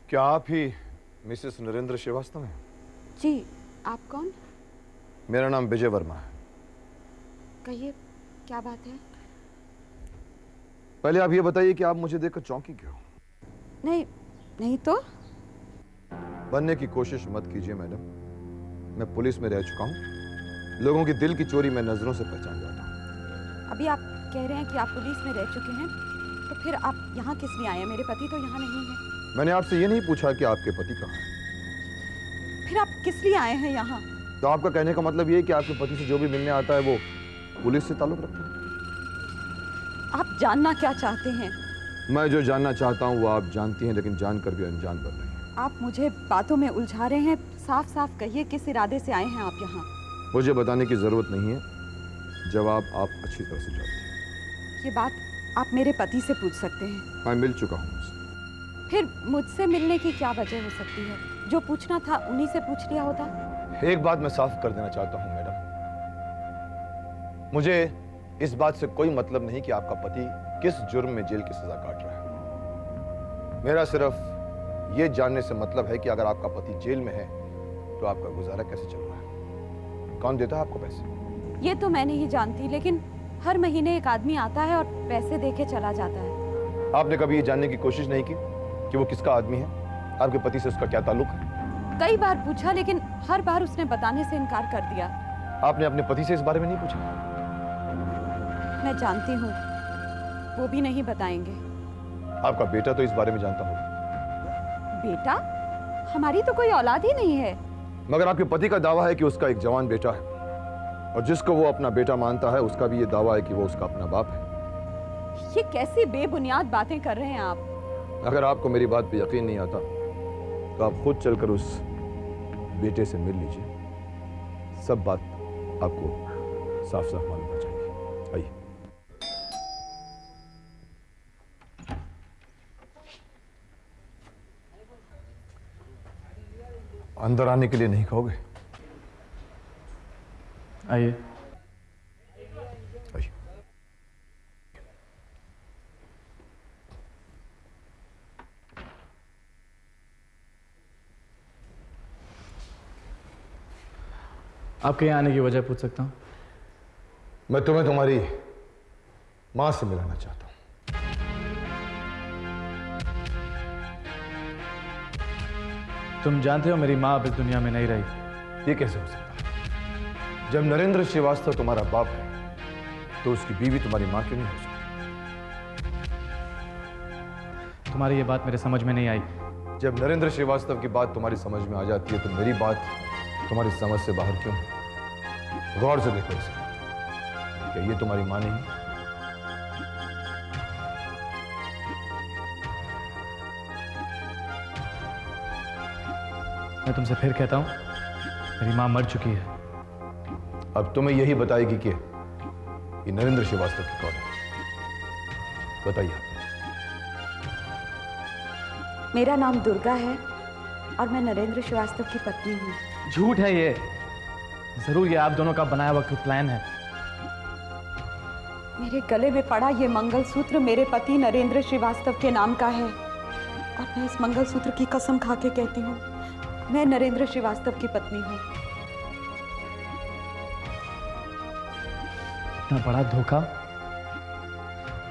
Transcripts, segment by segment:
क्या आप ही मिसेस नरेंद्र श्रीवास्तव हैं? जी, आप कौन? मेरा नाम विजय वर्मा है। कहिए, क्या बात है? पहले आप ये बताइए कि आप मुझे देखकर चौंकी क्यों? नहीं, नहीं तो। बनने की कोशिश मत कीजिए मैडम। मैं पुलिस में रह चुका हूँ। लोगों की दिल की चोरी मैं नजरों से पहचान जाता हूँ। अभी आप कह रहे हैं कि आप पुलिस में रह चुके हैं, तो फिर आप यहाँ किस लिए आए हैं? मेरे पति तो यहाँ नहीं है। मैंने आपसे ये नहीं पूछा कि आपके पति कहाँ हैं। फिर आप किस लिए आए हैं यहाँ? तो आपका कहने का मतलब ये है कि आपके पति से जो भी मिलने आता है वो पुलिस से ताल्लुक रखता है? आप जानना क्या चाहते हैं? मैं जो जानना चाहता हूँ वो आप जानती हैं, लेकिन जानकर भी अनजान बन रही हैं। आप मुझे बातों में उलझा रहे हैं। साफ साफ कहिए, किस इरादे से आए हैं आप यहाँ? मुझे बताने की जरूरत नहीं है, जवाब आप अच्छी तरह से जानती हैं। ये बात आप मेरे पति से पूछ सकते हैं। मैं मिल चुका हूँ उससे। फिर मुझसे मिलने की क्या वजह हो सकती है? जो पूछना था उन्हीं से पूछ लिया होता। एक बात मैं साफ कर देना चाहता हूं मैडम, मुझे इस बात से कोई मतलब नहीं कि आपका पति किस जुर्म में जेल की सजा काट रहा है। मेरा सिर्फ ये जानने से मतलब है कि अगर आपका पति जेल में है तो आपका गुजारा कैसे चल रहा है, कौन देता है आपको पैसे? ये तो मैं नहीं जानती, लेकिन हर महीने एक आदमी आता है और पैसे देके चला जाता है। आपने कभी ये जानने की कोशिश नहीं की कि वो किसका आदमी है? आपके पति से उसका क्या ताल्लुक है? कई बार पूछा, लेकिन हर बार उसने बताने से इनकार कर दिया। आपने अपने पति से इस बारे में नहीं पूछा? मैं जानती हूँ, वो भी नहीं बताएंगे। आपका बेटा तो इस बारे में जानता होगा। बेटा? हमारी तो कोई औलाद ही नहीं है। मगर आपके पति का दावा है कि उसका एक जवान बेटा है, और जिसको वो अपना बेटा मानता है उसका भी ये दावा है कि वो उसका अपना बाप है। ये कैसी बेबुनियाद बातें कर रहे हैं आप? अगर आपको मेरी बात पे यकीन नहीं आता तो आप खुद चलकर उस बेटे से मिल लीजिए। सब बात आपको साफ साफ मालूम हो जाएगी। आइए। अंदर आने के लिए नहीं कहोगे? आइए। आइए। आपके यहाँ आने की वजह पूछ सकता हूँ? मैं तुम्हें तुम्हारी मां से मिलाना चाहता हूं। तुम जानते हो मेरी माँ अब इस दुनिया में नहीं रही। ये कैसे हो सकता है? जब नरेंद्र श्रीवास्तव तुम्हारा बाप है तो उसकी बीवी तुम्हारी मां क्यों नहीं हो सकती? तुम्हारी ये बात मेरे समझ में नहीं आई। जब नरेंद्र श्रीवास्तव की बात तुम्हारी समझ में आ जाती है तो मेरी बात तुम्हारी समझ से बाहर क्यों? गौर से देखो इसे। क्या ये तुम्हारी मां नहीं? मैं तुमसे फिर कहता हूँ, मेरी माँ मर चुकी है। अब तुम्हें यही बताएगी कि ये नरेंद्र श्रीवास्तव की कौन है? बताइए। मेरा नाम दुर्गा है और मैं नरेंद्र श्रीवास्तव की पत्नी हूँ। झूठ है ये। जरूर ये आप दोनों का बनाया हुआ कोई प्लान है। मेरे गले में पड़ा ये मंगलसूत्र मेरे पति नरेंद्र श्रीवास्तव के नाम का है, और मैं इस मंगलसूत्र की कसम खा के कहती हूँ, मैं नरेंद्र श्रीवास्तव की पत्नी हूँ। इतना बड़ा धोखा,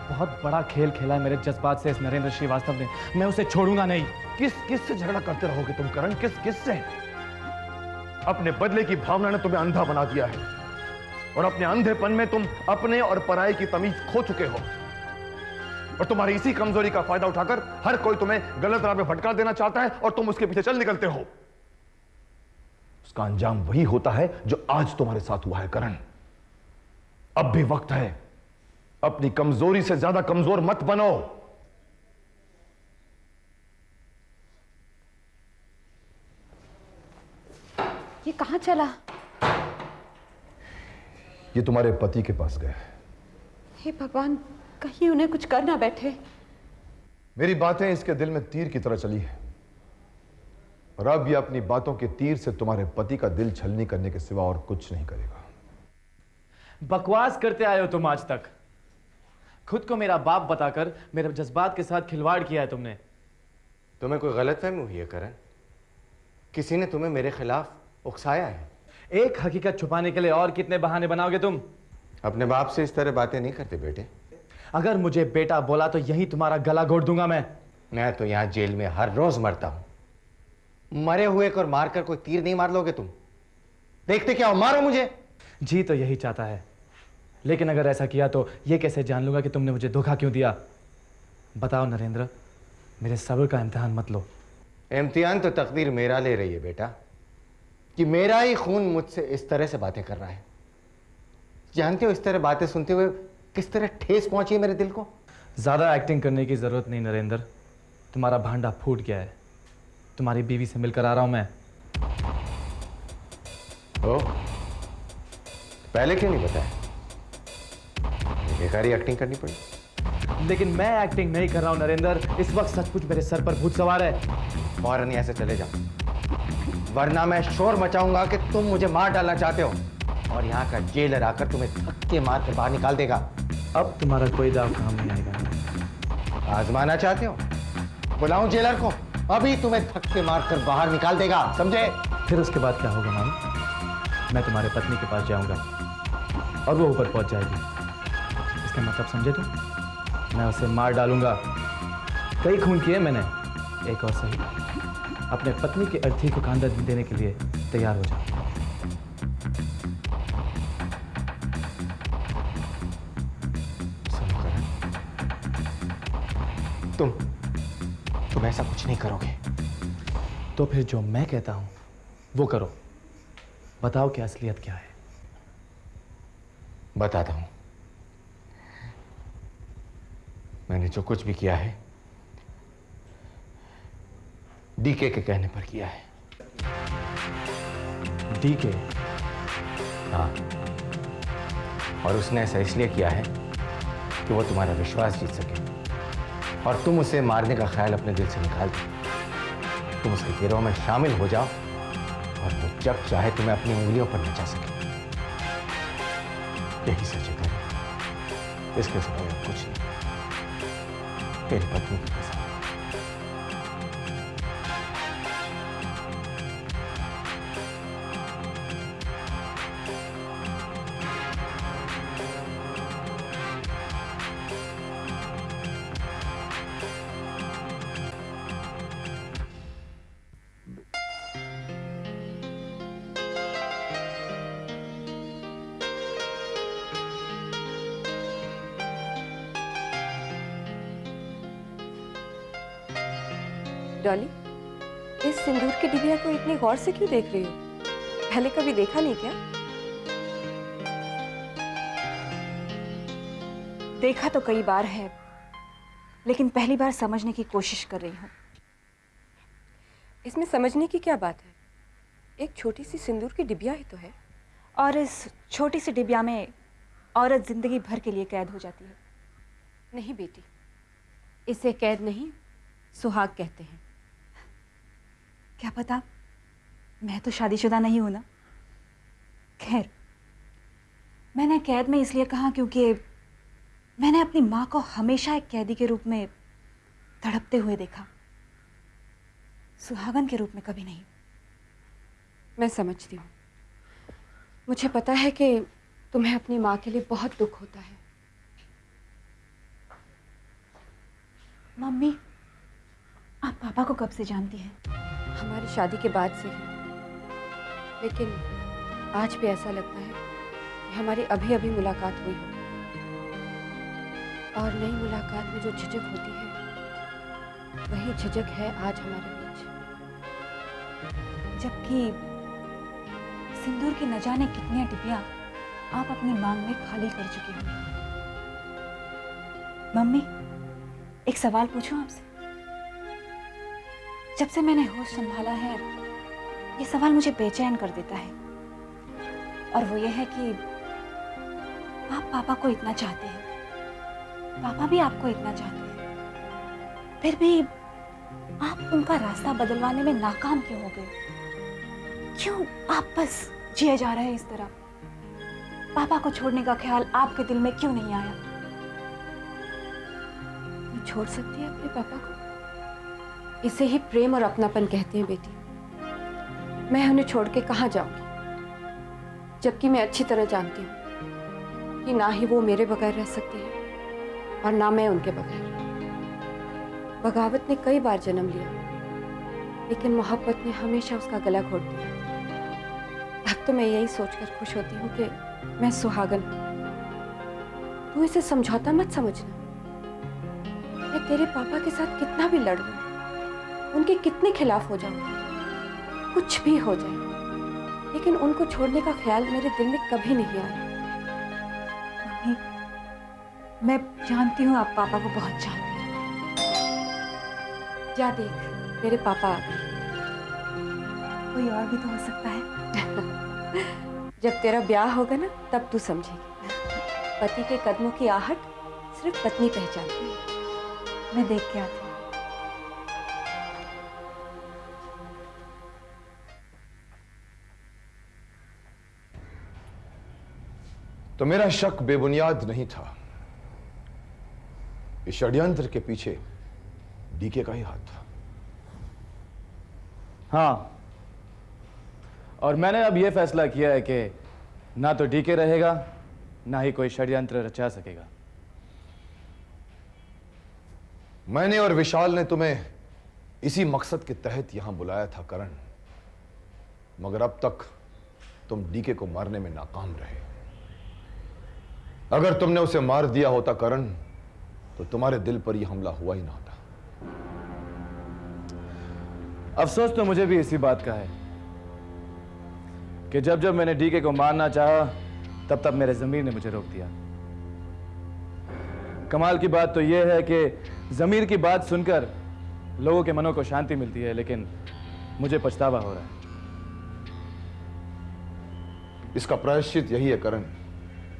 बहुत बड़ा खेल खेला है मेरे जज्बात से इस नरेंद्र श्रीवास्तव ने। मैं उसे छोड़ूंगा नहीं। किस से झगड़ा करते रहोगे तुम करण? किस से? अपने बदले की भावना ने तुम्हें अंधा बना दिया है, और अपने अंधेपन में तुम अपने और पराये की तमीज खो चुके हो, और तुम्हारी इसी कमजोरी का फायदा उठाकर हर कोई तुम्हें गलत राह में भटका देना चाहता है और तुम उसके पीछे चल निकलते हो। उसका अंजाम वही होता है जो आज तुम्हारे साथ हुआ है करण। अब भी वक्त है, अपनी कमजोरी से ज्यादा कमजोर मत बनो। ये कहाँ चला? ये तुम्हारे पति के पास गया है। हे भगवान, कहीं उन्हें कुछ कर ना बैठे। मेरी बातें इसके दिल में तीर की तरह चली है, और अब ये अपनी बातों के तीर से तुम्हारे पति का दिल छलनी करने के सिवा और कुछ नहीं करेगा। बकवास करते आए हो तुम आज तक। खुद को मेरा बाप बताकर मेरे जज्बात के साथ खिलवाड़ किया है तुमने। तुम्हें कोई गलतफहमी हुई है करण? किसी ने तुम्हें मेरे खिलाफ उकसाया है? एक हकीकत छुपाने के लिए और कितने बहाने बनाओगे तुम? अपने बाप से इस तरह बातें नहीं करते बेटे। अगर मुझे बेटा बोला तो यही तुम्हारा गला घोट दूंगा मैं तो यहां जेल में हर रोज मरता हूं। मरे हुए को मारकर कोई तीर नहीं मार लोगे तुम? देखते क्या हो, मारो मुझे। जी तो यही चाहता है, लेकिन अगर ऐसा किया तो ये कैसे जान लूंगा कि तुमने मुझे धोखा क्यों दिया? बताओ नरेंद्र, मेरे सब्र का इम्तिहान मत लो। इम्तिहान तो तकदीर मेरा ले रही है बेटा, कि मेरा ही खून मुझसे इस तरह से बातें कर रहा है। जानते हो इस तरह बातें सुनते हुए किस तरह ठेस पहुंची है मेरे दिल को? ज्यादा एक्टिंग करने की जरूरत नहीं नरेंद्र, तुम्हारा भांडा फूट गया है। तुम्हारी बीवी से मिलकर आ रहा हूं मैं। ओ, पहले क्यों नहीं बताया? बेकारी एक्टिंग करनी पड़ी। लेकिन मैं एक्टिंग नहीं कर रहा हूं नरेंद्र, इस वक्त सचमुच मेरे सर पर भूत सवार है। फौरन यहाँ से चले जाओ, वरना मैं शोर मचाऊंगा कि तुम मुझे मार डालना चाहते हो और यहाँ का जेलर आकर तुम्हें धक्के मार कर बाहर निकाल देगा। अब तुम्हारा कोई दाव काम नहीं आएगा। आजमाना चाहते हो? बुलाऊं जेलर को? अभी तुम्हें धक्के मारकर बाहर निकाल देगा, समझे? फिर उसके बाद क्या होगा मानो? मैं तुम्हारे पत्नी के पास जाऊंगा और वो ऊपर पहुंच जाएगी। इसका मतलब समझे तुम? मैं उसे मार डालूंगा। कई खून किए मैंने, एक और सही। अपने पत्नी की अर्थी को कांधा देने के लिए तैयार हो जाओ। सुनो करण, तुम ऐसा कुछ नहीं करोगे। तो फिर जो मैं कहता हूं वो करो। बताओ कि असलियत क्या है? बताता हूं। मैंने जो कुछ भी किया है डीके के कहने पर किया है। डीके? हाँ, और उसने ऐसा इसलिए किया है कि वो तुम्हारा विश्वास जीत सके और तुम उसे मारने का ख्याल अपने दिल से निकाल दो। तुम उसके गिरोह में शामिल हो जाओ और वो जब चाहे तुम्हें अपनी उंगलियों पर नचा सके। यही सच है करण, इसके सिवा और कुछ नहीं। तेरी पत्नी की कसम। डॉली, इस सिंदूर की डिबिया को इतनी गौर से क्यों देख रही हो? पहले कभी देखा नहीं क्या? देखा तो कई बार है, लेकिन पहली बार समझने की कोशिश कर रही हूँ। इसमें समझने की क्या बात है? एक छोटी सी सिंदूर की डिबिया ही तो है। और इस छोटी सी डिबिया में औरत जिंदगी भर के लिए कैद हो जाती है। नहीं बेटी, इसे कैद नहीं, सुहाग कहते हैं। क्या पता, मैं तो शादीशुदा नहीं हूं ना। खैर, मैंने कैद में इसलिए कहा क्योंकि मैंने अपनी माँ को हमेशा एक कैदी के रूप में तड़पते हुए देखा, सुहागन के रूप में कभी नहीं। मैं समझती हूँ। मुझे पता है कि तुम्हें अपनी माँ के लिए बहुत दुख होता है। मम्मी, आप पापा को कब से जानती हैं? हमारी शादी के बाद से ही। लेकिन आज भी ऐसा लगता है कि हमारी अभी अभी मुलाकात हुई हो और नई मुलाकात में जो झिझक होती है वही झिझक है आज हमारे बीच। जबकि सिंदूर की न जाने कितनी डिबिया आप अपनी मांग में खाली कर चुकी हो। मम्मी, एक सवाल पूछूं आपसे? जब से मैंने होश संभाला है, ये सवाल मुझे बेचैन कर देता है, और वो ये है कि आप पापा को इतना चाहते हैं, पापा भी आपको इतना चाहते हैं, फिर भी आप उनका रास्ता बदलवाने में नाकाम क्यों हो गए? क्यों आप बस जिए जा रहे हैं इस तरह? पापा को छोड़ने का ख्याल आपके दिल में क्यों नहीं आया? मैं छोड़ सकती है अपने पापा को? इसे ही प्रेम और अपनापन कहते हैं बेटी। मैं उन्हें छोड़ के कहाँ जाऊंगी, जबकि मैं अच्छी तरह जानती हूँ कि ना ही वो मेरे बगैर रह सकते हैं और ना मैं उनके बगैर। बगावत ने कई बार जन्म लिया, लेकिन मोहब्बत ने हमेशा उसका गला घोट दिया। अब तो मैं यही सोचकर खुश होती हूँ कि मैं सुहागन हूँ। तू इसे समझौता मत समझना। मैं तेरे पापा के साथ कितना भी लड़ लूं, उनके कितने खिलाफ हो जाऊं, कुछ भी हो जाए, लेकिन उनको छोड़ने का ख्याल मेरे दिल में कभी नहीं आया। मम्मी, मैं जानती हूँ आप पापा को बहुत चाहती हैं। जा देख, तेरे पापा आ गए। कोई और भी तो हो सकता है। जब तेरा ब्याह होगा ना, तब तू समझेगी। पति के कदमों की आहट सिर्फ पत्नी पहचानती है। मैं देख के आती हूँ। तो मेरा शक बेबुनियाद नहीं था। इस षड्यंत्र के पीछे डीके का ही हाथ था। हाँ, और मैंने अब यह फैसला किया है कि ना तो डीके रहेगा, ना ही कोई षड्यंत्र रचा सकेगा। मैंने और विशाल ने तुम्हें इसी मकसद के तहत यहां बुलाया था करण, मगर अब तक तुम डीके को मारने में नाकाम रहे। अगर तुमने उसे मार दिया होता करण, तो तुम्हारे दिल पर यह हमला हुआ ही ना होता। अफसोस तो मुझे भी इसी बात का है कि जब जब मैंने डीके को मारना चाहा, तब तब मेरे ज़मीर ने मुझे रोक दिया। कमाल की बात तो यह है कि ज़मीर की बात सुनकर लोगों के मनों को शांति मिलती है, लेकिन मुझे पछतावा हो रहा है। इसका प्रायश्चित यही है करण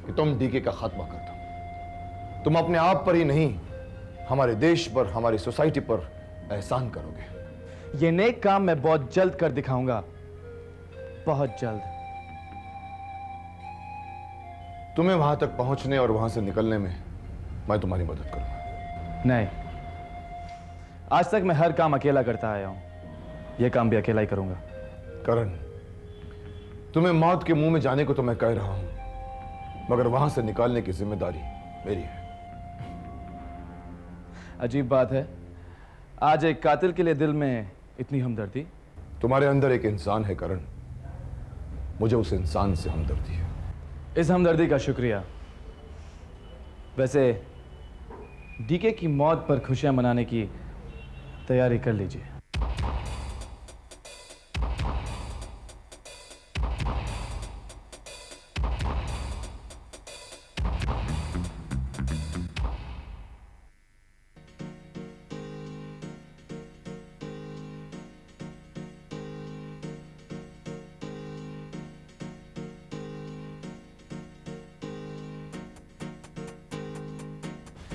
कि तुम डीके का खात्मा कर दो। तुम अपने आप पर ही नहीं, हमारे देश पर, हमारी सोसाइटी पर एहसान करोगे। यह नेक काम मैं बहुत जल्द कर दिखाऊंगा, बहुत जल्द। तुम्हें वहां तक पहुंचने और वहां से निकलने में मैं तुम्हारी मदद करूंगा। नहीं, आज तक मैं हर काम अकेला करता आया हूं, यह काम भी अकेला ही करूंगा। करण, तुम्हें मौत के मुंह में जाने को तो मैं कह रहा हूं, मगर वहां से निकालने की जिम्मेदारी मेरी है। अजीब बात है, आज एक कातिल के लिए दिल में इतनी हमदर्दी। तुम्हारे अंदर एक इंसान है करण, मुझे उस इंसान से हमदर्दी है। इस हमदर्दी का शुक्रिया। वैसे डीके की मौत पर खुशियां मनाने की तैयारी कर लीजिए।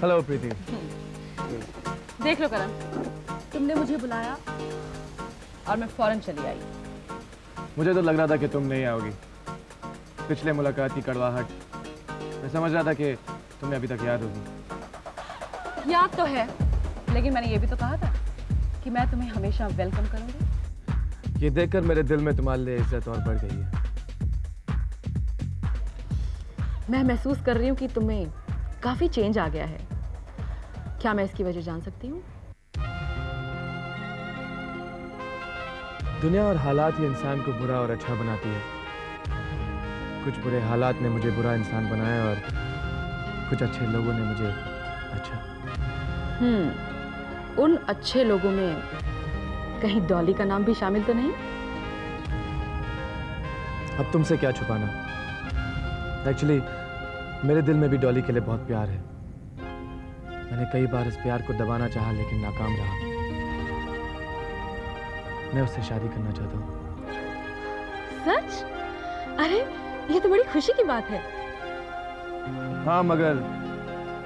हेलो प्रीति। देख लो करण, तुमने मुझे बुलाया और मैं फौरन चली आई। मुझे तो लग रहा था कि तुम नहीं आओगी। पिछले मुलाकात की कड़वाहट, मैं समझ रहा था कि तुम्हें अभी तक याद होगी। याद तो है, लेकिन मैंने ये भी तो कहा था कि मैं तुम्हें हमेशा वेलकम करूंगी। ये देखकर मेरे दिल में तुम्हारे लिए इज्जत और बढ़ गई है। मैं महसूस कर रही हूँ कि तुम्हें काफी चेंज आ गया है। क्या मैं इसकी वजह जान सकती हूँ? दुनिया और हालात ही इंसान को बुरा और अच्छा बनाती है। कुछ बुरे हालात ने मुझे बुरा इंसान बनाया और कुछ अच्छे लोगों ने मुझे अच्छा। उन अच्छे लोगों में कहीं डॉली का नाम भी शामिल तो नहीं? अब तुमसे क्या छुपाना। एक्चुअली मेरे दिल में भी डॉली के लिए बहुत प्यार है। मैंने कई बार इस प्यार को दबाना चाहा, लेकिन नाकाम रहा। मैं उससे शादी करना चाहता हूँ। सच? अरे ये तो बड़ी खुशी की बात है। हाँ, मगर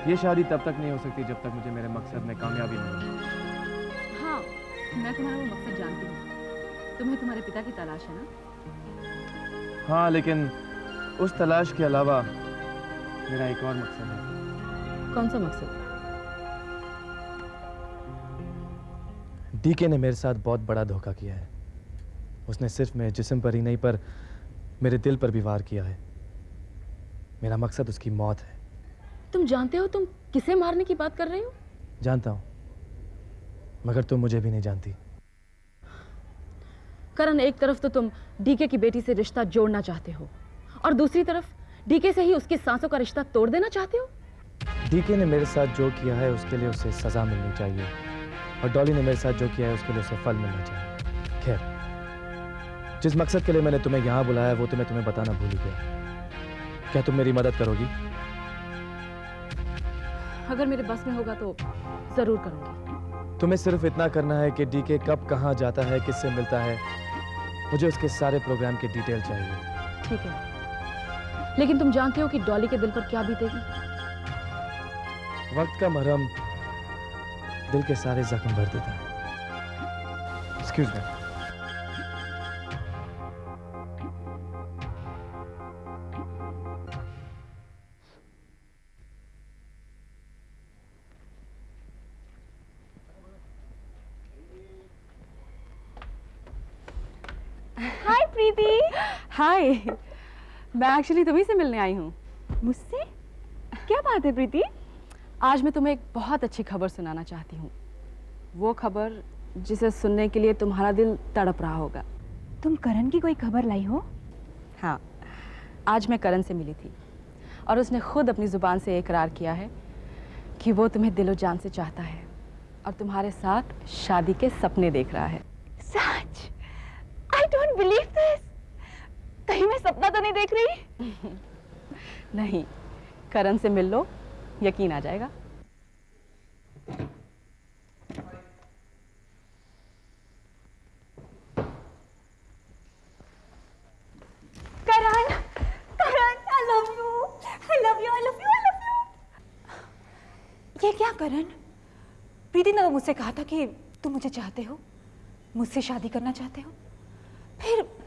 ये शादी तब तक नहीं हो सकती जब तक मुझे मेरे मकसद में कामयाबी नहीं मिले। हाँ, मैं तुम्हारा वो मकसद जानती हूँ। तुम्हें तुम्हारे पिता की तलाश है ना? हाँ, लेकिन उस तलाश के अलावा मेरा एक और मकसद है। कौन सा मकसद? डीके ने मेरे साथ बहुत बड़ा धोखा किया है। उसने सिर्फ मेरे जिस्म पर ही नहीं पर मेरे दिल पर भी वार किया है। मेरा मकसद उसकी मौत है। तुम जानते हो तुम किसे मारने की बात कर रहे हो? जानता हूं, मगर तुम मुझे भी नहीं जानती। करण, एक तरफ तो तुम डीके की बेटी से रिश्ता जोड़ना चाहते हो और दूसरी तरफ डीके से ही उसकी सांसों का रिश्ता तोड़ देना चाहते हो। डीके ने मेरे साथ जो किया है उसके लिए उसे सजा मिलनी चाहिए और डॉली ने मेरे साथ जो किया है उसके लिए उसे फल मिलना चाहिए। खैर, जिस मकसद के लिए मैंने तुम्हें यहां बुलाया वो तो मैं तुम्हें बताना भूल ही गया। क्या तुम मेरी मदद करोगी? अगर मेरे बस में होगा तो जरूर करूंगी। तुम्हें सिर्फ इतना करना है कि डीके कब कहां जाता है, किससे मिलता है। मुझे उसके सारे प्रोग्राम की डिटेल चाहिए। ठीक है, लेकिन तुम जानते हो कि डॉली के दिल पर क्या बीतेगी? वक्त का मरहम दिल के सारे जख्म भर देता है। Excuse me. हाय प्रीति। हाय, मैं एक्चुअली तुम्ही से मिलने आई हूँ। मुझसे? क्या बात है प्रीति? आज मैं तुम्हें एक बहुत अच्छी खबर सुनाना चाहती हूँ। वो खबर जिसे सुनने के लिए तुम्हारा दिल तड़प रहा होगा। तुम करण की कोई खबर लाई हो? हाँ, आज मैं करण से मिली थी और उसने खुद अपनी जुबान से इकरार किया है कि वो तुम्हें दिलो जान से चाहता है और तुम्हारे साथ शादी के सपने देख रहा है। सच? I don't believe this. कहीं मैं सपना तो नहीं देख रही? नहीं, करण से मिल लो, यकीन आ जाएगा। करण, करण, I love you, I love you, I love you, I love you। ये क्या करण? प्रीति ने तो मुझसे कहा था कि तुम मुझे चाहते हो, मुझसे शादी करना चाहते हो।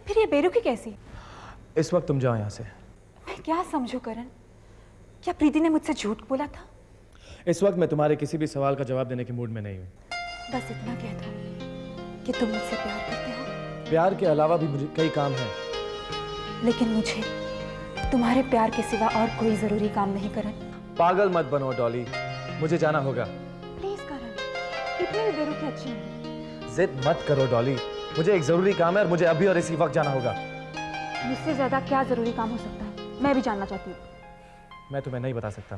फिर ये बेरुखी कैसी? इस वक्त तुम जाओ यहाँ से। मैं क्या समझूं करण? क्या प्रीति ने मुझसे झूठ बोला था? इस वक्त मैं तुम्हारे किसी भी सवाल का जवाब देने के मूड में नहीं हूँ। बस इतना कह दो कि तुम मुझसे प्यार करते हो। प्यार के अलावा भी मुझे कई काम हैं। लेकिन मुझे तुम्हारे प्यार के सिवा और कोई जरूरी काम नहीं करण। पागल मत बनो डॉली, मुझे जाना होगा। प्लीज करण, इतनी भी बेरुखी अच्छी नहीं। जिद मत करो डॉली, मुझे एक जरूरी काम है और मुझे अभी और इसी वक्त जाना होगा। मुझसे ज्यादा क्या जरूरी काम हो सकता है, मैं भी जानना चाहती हूँ। मैं तुम्हें नहीं बता सकता।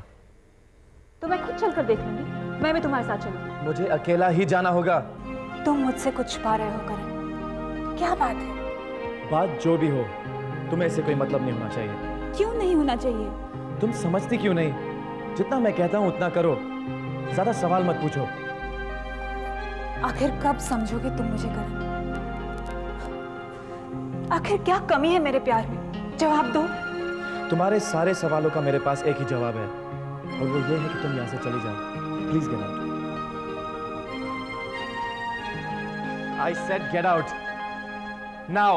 तो मैं खुद चलकर देख लूंगी, मैं भी तुम्हारे साथ चलूंगी। मुझे अकेला ही जाना होगा। तुम मुझसे कुछ छुपा रहे हो करण, क्या बात है? बात जो भी हो, तुम्हें इससे कोई मतलब नहीं होना चाहिए। क्यों नहीं होना चाहिए? तुम समझती क्यों नहीं? जितना मैं कहता हूँ उतना करो, ज्यादा सवाल मत पूछो। आखिर कब समझोगे तुम मुझे करण? आखिर क्या कमी है मेरे प्यार में? जवाब दो। तुम्हारे सारे सवालों का मेरे पास एक ही जवाब है और वो ये है कि तुम यहाँ से चली जाओ। Please get out. I said get out now.